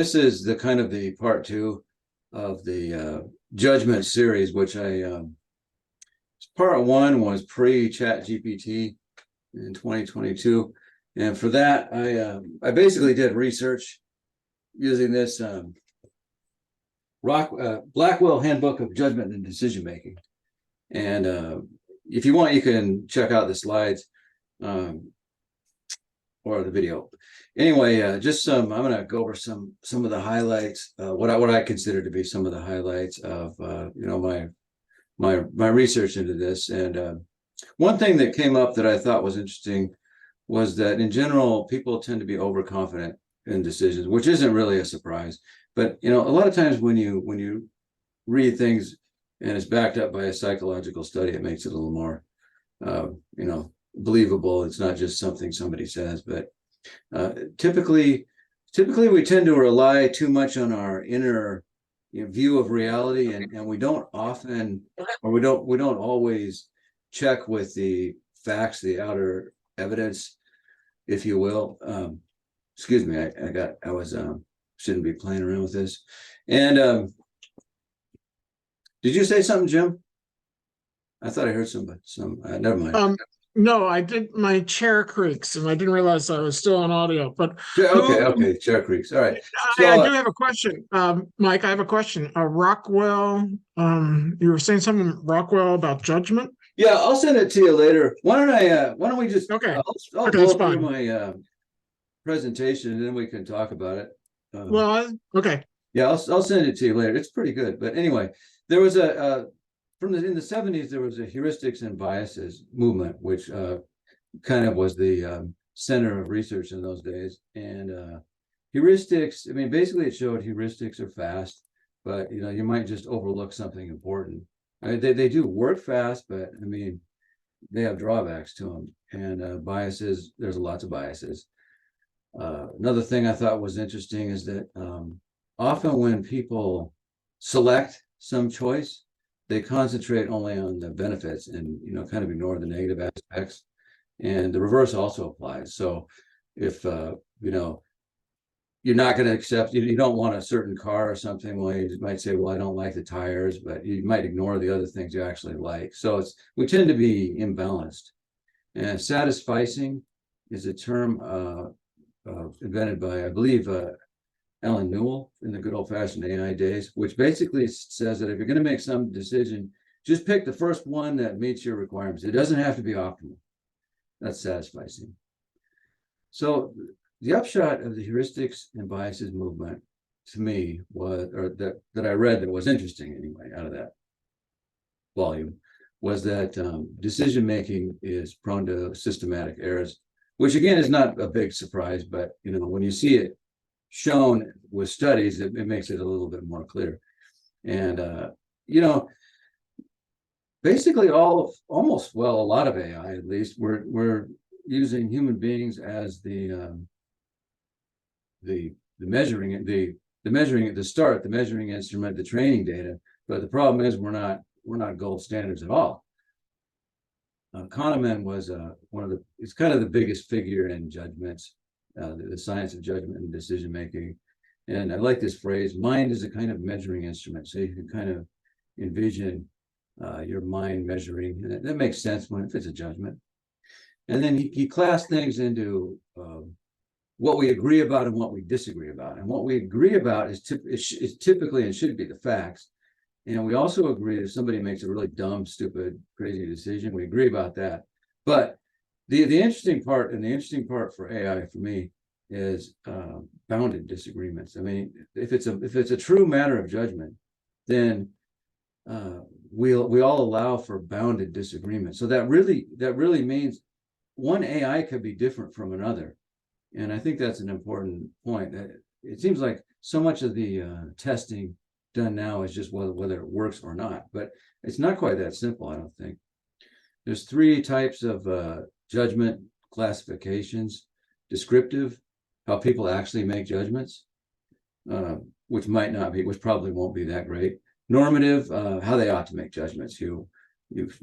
This is the kind of the part two of the judgment series, which part one was pre-Chat GPT in 2022. And for that, I basically did research using this Blackwell Handbook of Judgment and Decision Making. And if you want, you can check out the slides or the video. Anyway, just I'm going to go over some of the highlights, what I consider to be some of the highlights of my research into this. And one thing that came up that I thought was interesting was that in general, people tend to be overconfident in decisions, which isn't really a surprise. But a lot of times when you read things and it's backed up by a psychological study, it makes it a little more believable. It's not just something somebody says. But typically we tend to rely too much on our inner view of reality, and we don't often, or we don't always check with the facts, the outer evidence, if you will. Excuse me, I was shouldn't be playing around with this. And did you say something, Jim? I thought I heard somebody. Never mind. No, I did. My chair creaks, and I didn't realize I was still on audio. But okay, chair creaks. All right. So, I do have a question, Mike. I have a question. Rockwell. You were saying something, Rockwell, about judgment. Yeah, I'll send it to you later. Why don't we just? Okay. I'll go through my presentation, and then we can talk about it. Okay. Yeah, I'll send it to you later. It's pretty good. But anyway, there was in the 70s, there was a heuristics and biases movement, which kind of was the center of research in those days. And heuristics, I mean, basically it showed heuristics are fast, but you might just overlook something important. I mean, they do work fast, but I mean, they have drawbacks to them. And biases, there's lots of biases. Another thing I thought was interesting is that often when people select some choice, they concentrate only on the benefits and kind of ignore the negative aspects. And the reverse also applies. So if you're not going to accept, you don't want a certain car or something, well, you might say, well, I don't like the tires, but you might ignore the other things you actually like. So we tend to be imbalanced. And satisficing is a term invented by, I believe, Alan Newell in the good old-fashioned AI days, which basically says that if you're going to make some decision, just pick the first one that meets your requirements. It doesn't have to be optimal. That's satisficing. So the upshot of the heuristics and biases movement to me was, or that I read that was interesting anyway out of that volume, was that decision-making is prone to systematic errors, which again is not a big surprise, but when you see it shown with studies, it makes it a little bit more clear. And basically a lot of AI, at least, we're using human beings as the measuring instrument, the training data. But the problem is we're not gold standards at all. Kahneman was it's kind of the biggest figure in judgments, the science of judgment and decision making. And I like this phrase: mind is a kind of measuring instrument. So you can kind of envision your mind measuring, and that makes sense if it's a judgment. And then he classed things into what we agree about and what we disagree about. And what we agree about is typically and should be the facts. And we also agree that if somebody makes a really dumb, stupid, crazy decision, we agree about that. But the interesting part for AI for me is bounded disagreements. I mean, if it's a true matter of judgment, then we all allow for bounded disagreement. So that really means one AI could be different from another. And I think that's an important point. It seems like so much of the testing done now is just whether it works or not, but it's not quite that simple, I don't think. There's three types of judgment classifications: descriptive, how people actually make judgments, which probably won't be that great; normative, how they ought to make judgments. You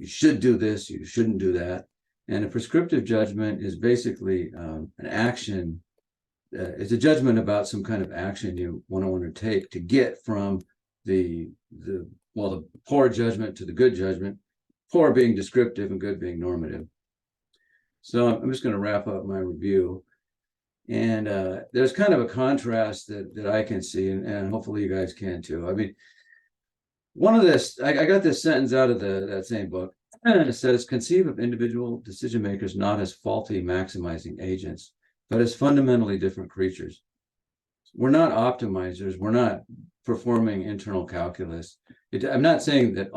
should do this, you shouldn't do that. And a prescriptive judgment is basically an action it's a judgment about some kind of action you want to undertake to get from the poor judgment to the good judgment, poor being descriptive and good being normative. So I'm just going to wrap up my review. And there's kind of a contrast that I can see, and hopefully you guys can too. I mean, one of this, I got this sentence out of that same book, and it says, conceive of individual decision makers not as faulty maximizing agents, but as fundamentally different creatures. We're not optimizers. We're not performing internal calculus. I'm not saying that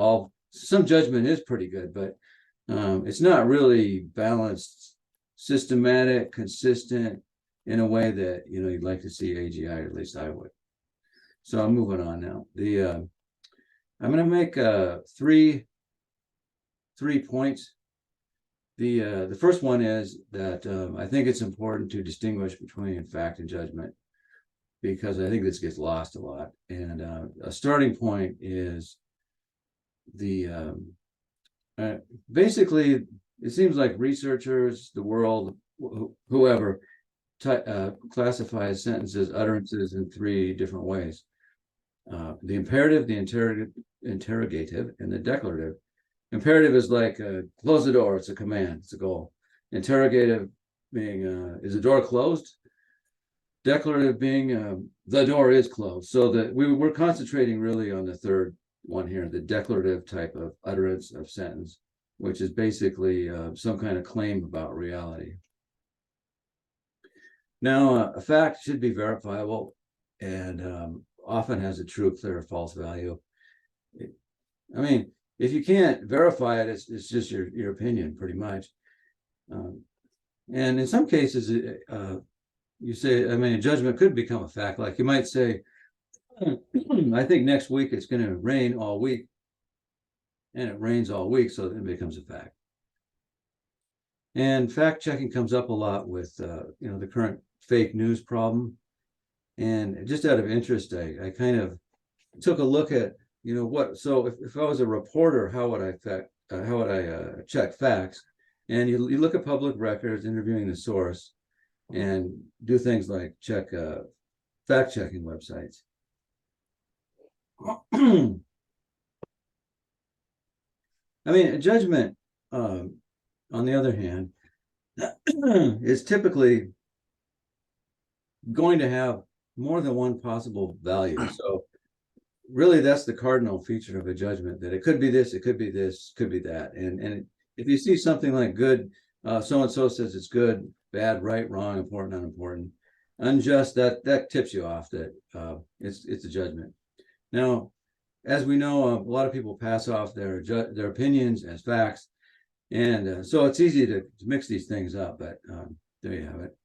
some judgment is pretty good, but it's not really balanced, systematic, consistent in a way that you'd like to see AGI, or at least I would. So I'm moving on now. I'm going to make three points. The first one is that I think it's important to distinguish between fact and judgment, because I think this gets lost a lot. And a starting point is basically, it seems like researchers, the world, whoever, classifies sentences, utterances in three different ways. The imperative, the interrogative, and the declarative. Imperative is like close the door. It's a command. It's a goal. Interrogative being is the door closed? Declarative being the door is closed. So that we're concentrating really on the third one here, the declarative type of utterance of sentence, which is basically some kind of claim about reality. Now, a fact should be verifiable and often has a true, clear, or false value. I mean, if you can't verify it, it's just your opinion, pretty much. And in some cases, you say, I mean, a judgment could become a fact. Like you might say, I think next week it's going to rain all week, and it rains all week, so it becomes a fact. And fact checking comes up a lot with the current fake news problem. And just out of interest, I kind of took a look at so if I was a reporter, how would I check facts? And you look at public records, interviewing the source, and do things like check fact checking websites. I mean, a judgment, on the other hand, is typically going to have more than one possible value. So really, that's the cardinal feature of a judgment, that it could be this, it could be this, could be that. And if you see something like good, so-and-so says it's good, bad, right, wrong, important, unimportant, unjust, that tips you off that it's a judgment. Now, as we know, a lot of people pass off their opinions as facts, and so it's easy to mix these things up. But there you have it.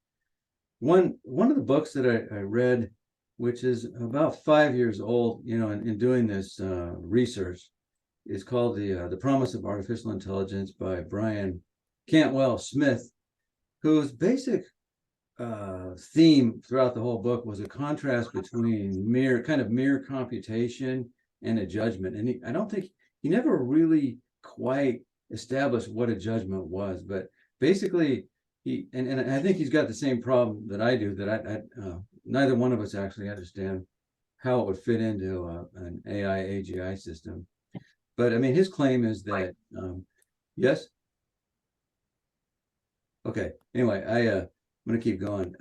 One of the books that I read, which is about 5 years old, in doing this research, is called The Promise of Artificial Intelligence by Brian Cantwell Smith, whose basic theme throughout the whole book was a contrast between mere computation and a judgment. And I don't think he never really quite established what a judgment was, but basically and I think he's got the same problem that I do, that neither one of us actually understand how it would fit into an AI AGI system. But I mean, his claim is that yes. Okay. Anyway, I'm going to keep going.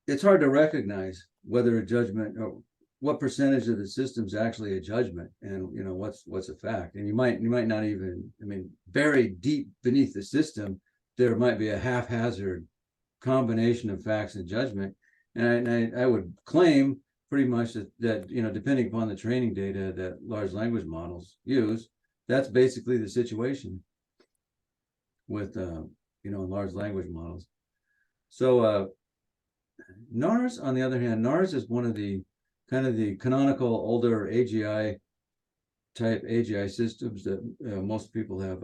It's hard to recognize whether a judgment, or what percentage of the system's actually a judgment, and what's a fact. And you might not even, I mean, buried deep beneath the system, there might be a haphazard combination of facts and judgment. And I would claim pretty much that depending upon the training data that large language models use, that's basically the situation with large language models. So NARS, on the other hand, NARS is one of the kind of the canonical older AGI type AGI systems that most people have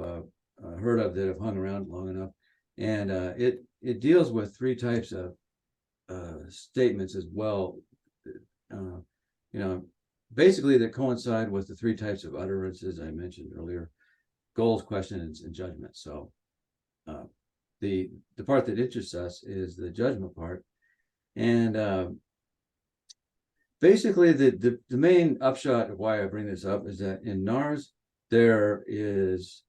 heard of, that have hung around long enough. And it deals with three types of statements as well, basically that coincide with the three types of utterances I mentioned earlier. goals, questions, and judgment. So the part that interests us is the judgment part. And basically, the main upshot of why I bring this up is that in NARS, there is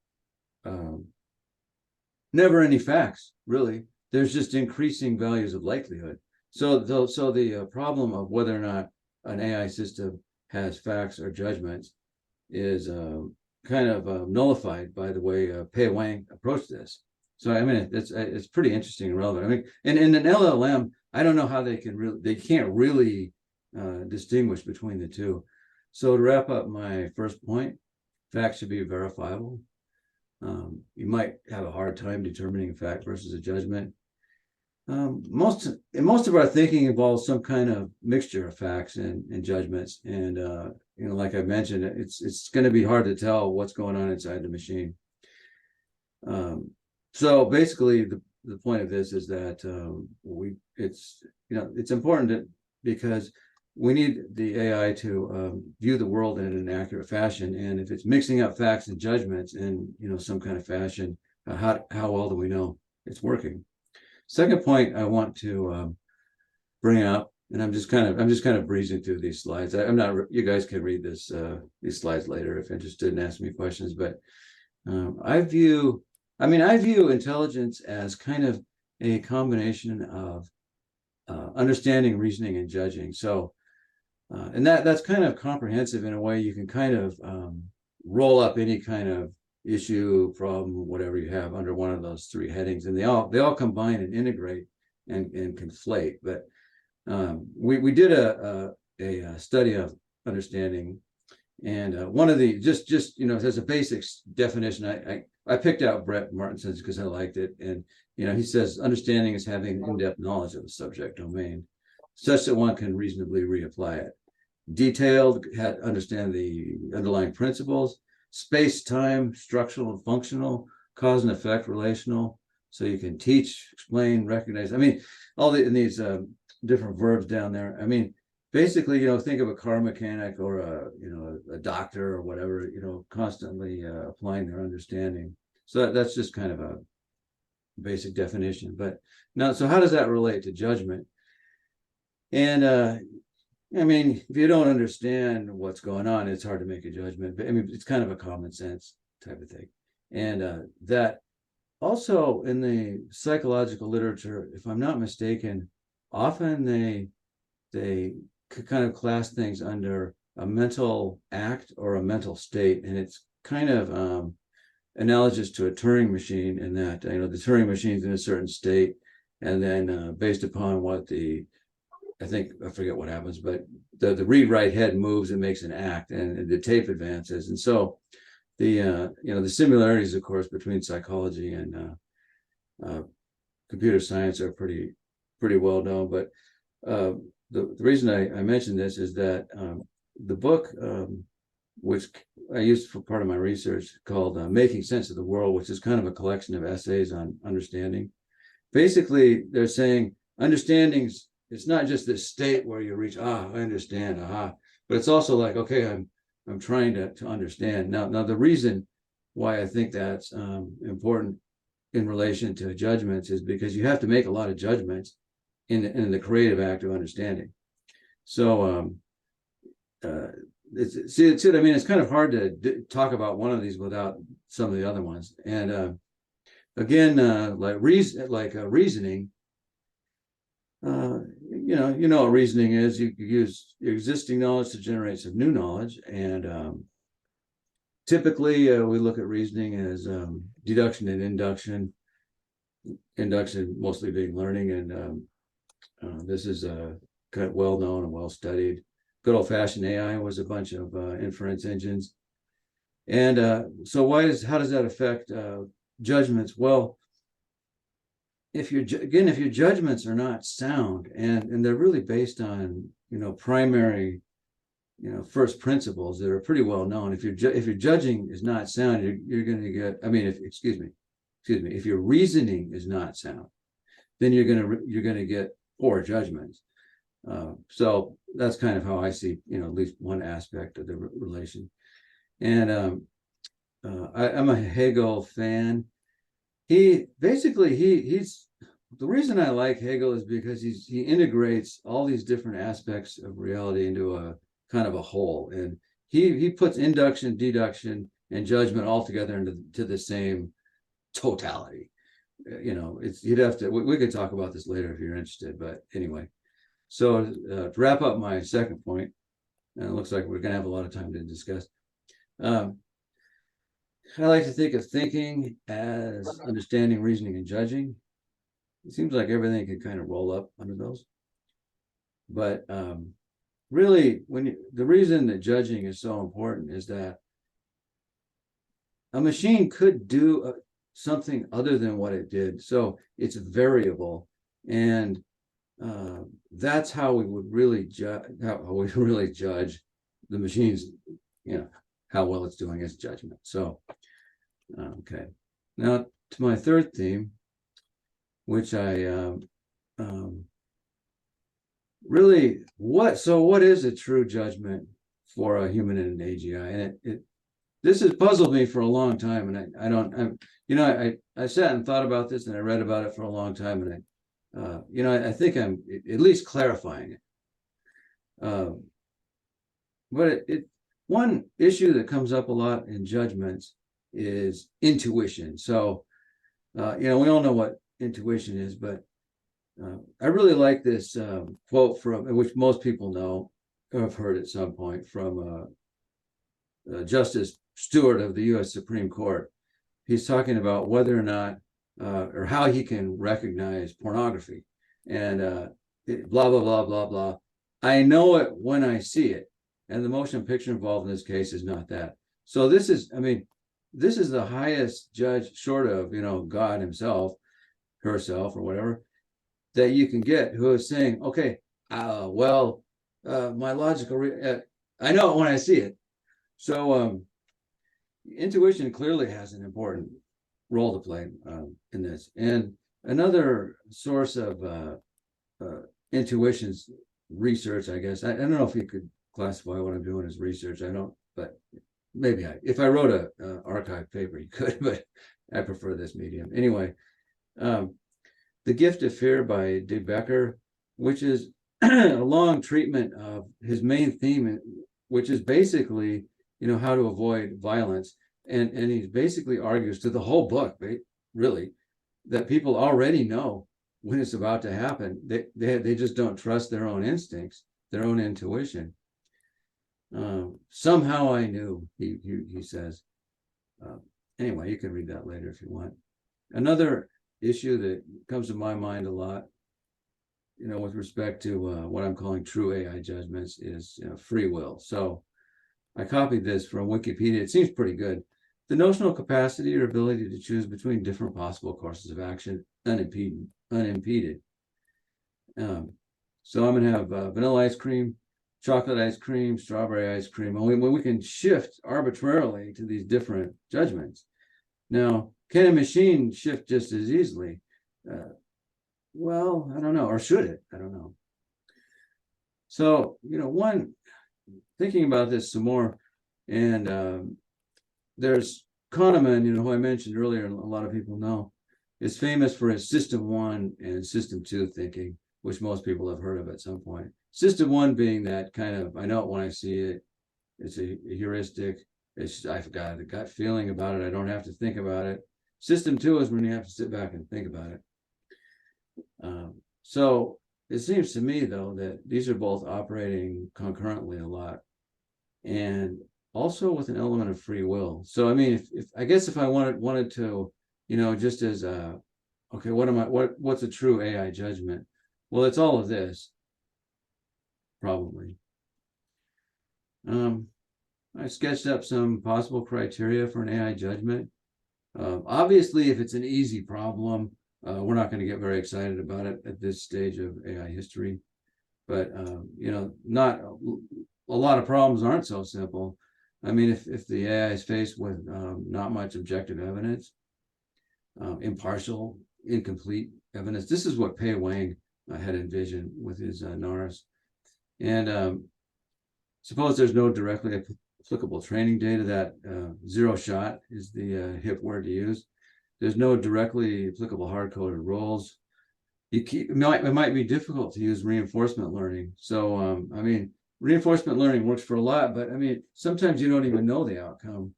never any facts, really. There's just increasing values of likelihood. So the problem of whether or not an AI system has facts or judgments is kind of nullified by the way Pei Wang approached this. So I mean, it's pretty interesting and relevant. I mean, and in an LLM, I don't know how they can't really distinguish between the two. So to wrap up my first point, facts should be verifiable. You might have a hard time determining a fact versus a judgment. Most of our thinking involves some kind of mixture of facts and judgments. And like I mentioned, it's going to be hard to tell what's going on inside the machine. So basically, the point of this is that it's important because we need the AI to view the world in an accurate fashion. And if it's mixing up facts and judgments in some kind of fashion, how well do we know it's working? Second point I want to bring up, and I'm just kind of breezing through these slides. I'm not. You guys can read these slides later if interested and ask me questions. But I view intelligence as kind of a combination of understanding, reasoning, and judging. So, and that's kind of comprehensive in a way. You can kind of roll up any kind of issue, problem, whatever you have under one of those three headings, and they all combine and integrate and conflate. But we did a study of understanding, and one of the just as a basic definition, I picked out Brett Martinson's because I liked it, and he says understanding is having in-depth knowledge of the subject domain, such that one can reasonably reapply it. Detailed, understand the underlying principles. Space-time, structural and functional, cause and effect, relational. So you can teach, explain, recognize. I mean, all these different verbs down there. I mean, basically, think of a car mechanic or a doctor or whatever, constantly applying their understanding. So that's just kind of a basic definition. But now, so how does that relate to judgment? And I mean, if you don't understand what's going on, it's hard to make a judgment. But I mean, it's kind of a common sense type of thing. And that also in the psychological literature, if I'm not mistaken, often they kind of class things under a mental act or a mental state. And it's kind of analogous to a Turing machine in that, the Turing machine's in a certain state. And then based upon what I forget what happens, but the read-write head moves and makes an act, and the tape advances. And so the similarities, of course, between psychology and computer science are pretty well known. But the reason I mention this is that the book, which I used for part of my research, called Making Sense of the World, which is kind of a collection of essays on understanding. Basically, they're saying understanding's, it's not just this state where you reach, I understand, but it's also like, okay, I'm trying to understand. Now the reason why I think that's important in relation to judgments is because you have to make a lot of judgments in the creative act of understanding. So see what I mean? It's kind of hard to talk about one of these without some of the other ones. And again, reasoning. What reasoning is. You use your existing knowledge to generate some new knowledge, and typically we look at reasoning as deduction and induction. Induction mostly being learning, and this is kind of well known and well studied. Good old-fashioned AI was a bunch of inference engines, and so how does that affect judgments? Well, if your judgments are not sound and they're really based on primary first principles that are pretty well known, if your judging is not sound, you're going to get, if your reasoning is not sound, then you're going to get poor judgments. So that's kind of how I see at least one aspect of the relation. And I'm a Hegel fan. He's the reason I like Hegel is because he integrates all these different aspects of reality into a kind of a whole, and he puts induction, deduction, and judgment all together into the same totality. You'd have to. We could talk about this later if you're interested, but anyway. So to wrap up my second point, and it looks like we're going to have a lot of time to discuss. I like to think of thinking as understanding, reasoning, and judging. It seems like everything can kind of roll up under those. But really, the reason that judging is so important is that a machine could do something other than what it did. So it's variable. And that's how we would really judge the machine's, how well it's doing its judgment. So, okay. Now to my third theme, which I really, what is a true judgment for a human in an AGI? And this has puzzled me for a long time, and I sat and thought about this, and I read about it for a long time, and I think I'm at least clarifying it. But one issue that comes up a lot in judgments is intuition. So, we all know what intuition is, but I really like this quote which most people know or have heard at some point, from Justice Stewart of the U.S. Supreme Court. He's talking about whether or not or how he can recognize pornography, and blah blah blah blah blah. I know it when I see it, and the motion picture involved in this case is not that. So this is the highest judge, short of God himself, herself, or whatever, that you can get, who is saying, okay, my logical I know it when I see it. So intuition clearly has an important role to play in this. And another source of intuition's research, I guess, I don't know if you could classify what I'm doing as research. I don't, but maybe if I wrote a archive paper, you could, but I prefer this medium. Anyway, The Gift of Fear by De Becker, which is a long treatment of his main theme, which is basically, how to avoid violence. And he basically argues to the whole book, really, that people already know when it's about to happen. They just don't trust their own instincts, their own intuition. Somehow I knew, he says. Anyway, you can read that later if you want. Another issue that comes to my mind a lot, with respect to what I'm calling true AI judgments, is free will. So I copied this from Wikipedia. It seems pretty good. The notional capacity or ability to choose between different possible courses of action unimpeded. So I'm going to have vanilla ice cream, chocolate ice cream, strawberry ice cream. And we can shift arbitrarily to these different judgments. Now, can a machine shift just as easily? Well, I don't know. Or should it? I don't know. So, thinking about this some more, and there's Kahneman, who I mentioned earlier, and a lot of people know, is famous for his System 1 and System 2 thinking, which most people have heard of at some point. System 1 being that kind of, I know it when I see it, it's a heuristic, I've got a gut feeling about it, I don't have to think about it. System 2 is when you have to sit back and think about it. So it seems to me, though, that these are both operating concurrently a lot, and also with an element of free will. So, if I guess if I wanted to, just as okay, what's a true AI judgment? Well, it's all of this, probably. I sketched up some possible criteria for an AI judgment. Obviously, if it's an easy problem, we're not going to get very excited about it at this stage of AI history. But not a lot of problems aren't so simple. If the AI is faced with not much objective evidence, impartial, incomplete evidence, this is what Pei Wang had envisioned with his NARS. And suppose there's no directly applicable training data. That zero shot is the hip word to use. There's no directly applicable hard-coded roles. It might be difficult to use reinforcement learning. So I mean, reinforcement learning works for a lot, but I mean, sometimes you don't even know the outcome.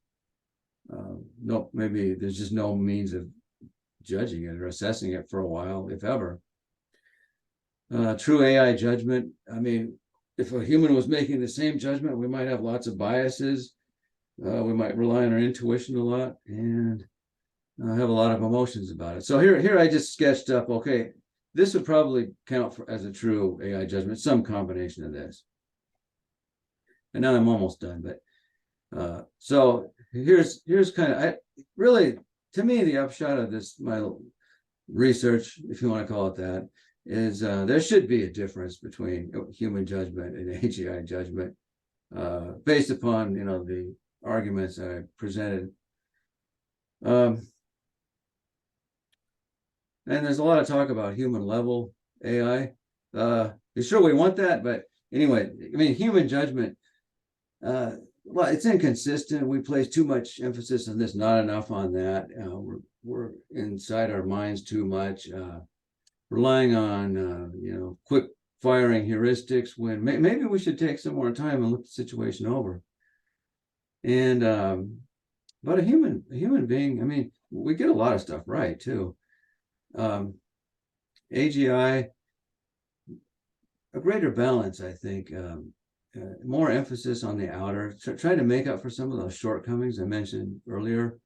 No, maybe there's just no means of judging it or assessing it for a while, if ever. True AI judgment. I mean, if a human was making the same judgment, we might have lots of biases. We might rely on our intuition a lot and have a lot of emotions about it. So here I just sketched up, okay, this would probably count as a true AI judgment, some combination of this. And now I'm almost done, but so here's kind of, really, to me, the upshot of this, my research, if you want to call it that, is there should be a difference between human judgment and AGI judgment based upon, the arguments I presented. And there's a lot of talk about human level AI. Sure, we want that, but anyway, I mean, human judgment, well, it's inconsistent. We place too much emphasis on this, not enough on that. We're inside our minds too much, relying on, quick firing heuristics when maybe we should take some more time and look the situation over. And, but a human being, I mean, we get a lot of stuff right too. AGI, a greater balance, I think, more emphasis on the outer, trying to make up for some of those shortcomings I mentioned earlier.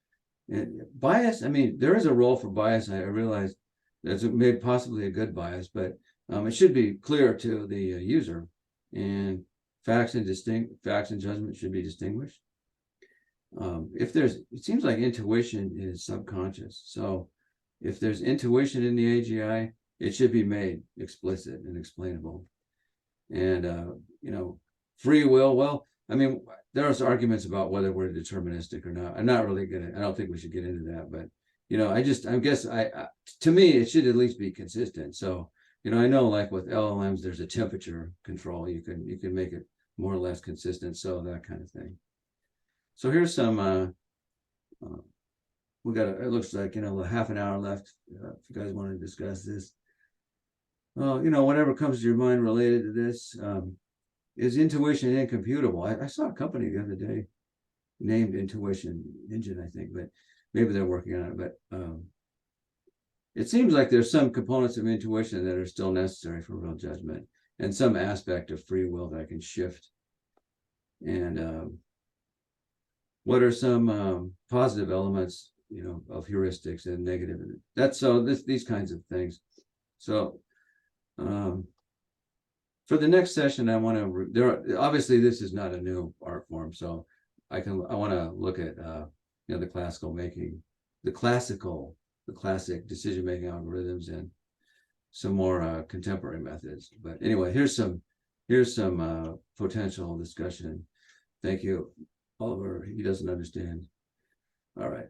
And bias, I mean, there is a role for bias. I realize that's maybe possibly a good bias, but it should be clear to the user, and facts and judgment should be distinguished. It seems like intuition is subconscious. So if there's intuition in the AGI, it should be made explicit and explainable. And, free will, well, I mean, there's arguments about whether we're deterministic or not. I don't think we should get into that, but, I guess to me, it should at least be consistent. So, I know like with LLMs, there's a temperature control. You can make it more or less consistent. So that kind of thing. So here's some, it looks like, a half an hour left. If you guys want to discuss this. Whatever comes to your mind related to this, is intuition incomputable? I saw a company the other day named Intuition Engine, I think, but maybe they're working on it. But it seems like there's some components of intuition that are still necessary for real judgment, and some aspect of free will that I can shift. And what are some positive elements, of heuristics and negative? These kinds of things. So for the next session, I want to, obviously this is not a new art form, so I want to look at, the classic decision-making algorithms and some more contemporary methods. But anyway, here's some potential discussion. Thank you, Oliver. He doesn't understand. All right.